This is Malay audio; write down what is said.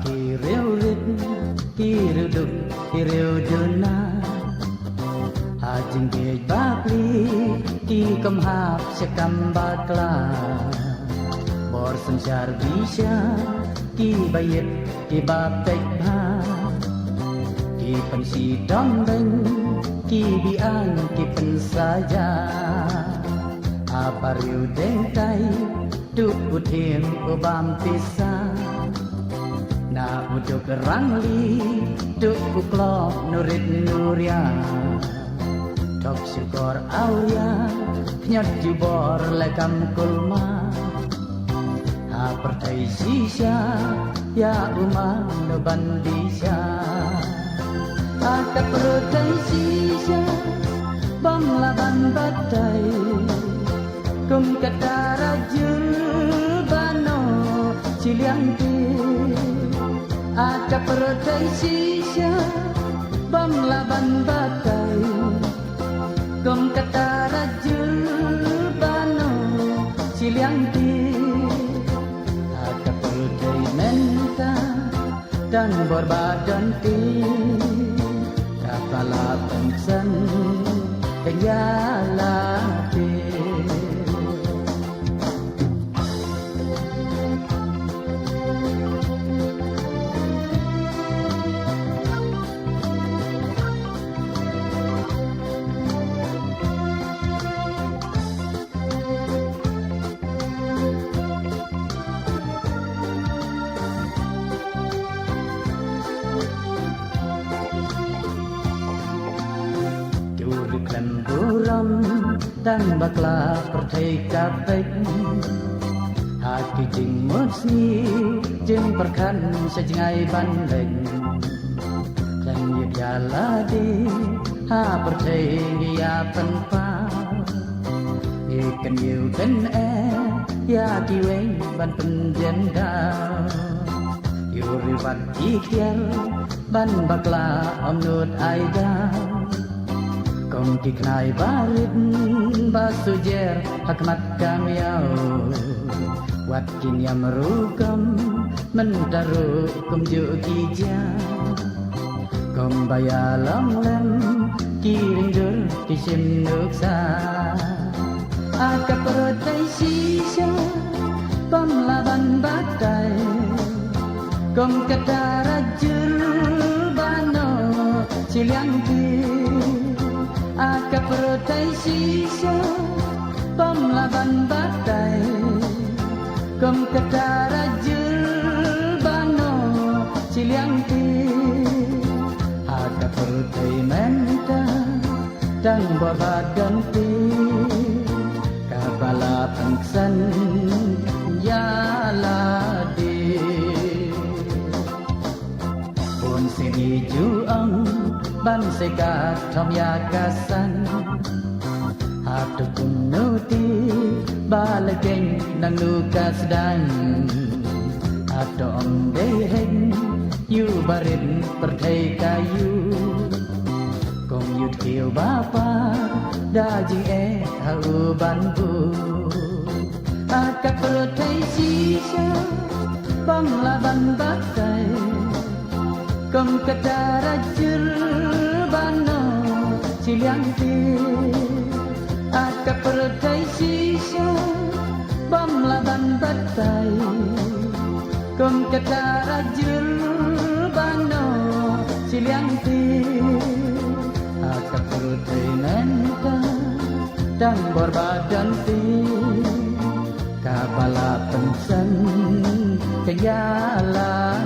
kỳ rêu rít kỳ rêu đục kỳ rêu đơn na hà jing ge ba pli kỳ cầm hap se cầm ba kla bor sanchar bisa kỳ bayet kỳ ba tek ba kỳ pen si dom beng kỳ bi an kỳ pen saja apa riu deng tai duk uthiem obam pisa na uduk rangli duk uklop nurit nuria tok syukur aulia nyat jubor lekam kulma ha pertai sisa ya umam no bandisha akap pertai sisa bam laban batai kum katara julbano ciliangti ada pertai sisa bam laban batai kum katara julbano ciliangti ada pertai menta dan berbadan ti kepala pengsan kenyalati buram dan bakla pertai kapek hati jing musni jing perkan sejengai bandeng dan yaladi ha pertai dia penpa ikan yu kan ya kiweng ban penjenda yuriwat ikhtiar ban bakla omnut aida kong kiknai barit basujer hakmat kamiau wat kinya merukam mendaru kum jukija kong bayalam lem kiring dur kisim nuksa akap pertai sisa pam laban batai kong katara julbano ciliangti akap pertai sisa pam laban batai kum katara julbano ciliangti akap pertai menta dan berbadan ti kabala pengsan yaladi pun sini juang ban sekat thom yakasan hatu kunuti balageng nang lukas dan atau omdehen yu barin pertai kayu kong yut kiu bapa dajing hau banbu akap pertai sisa bang laban batai kong katara julbano ciliangti akap pertai sisa bam laban batai kong katara julbano ciliangti akap pertai menta dan berbadan ti kabala pengsan kenyala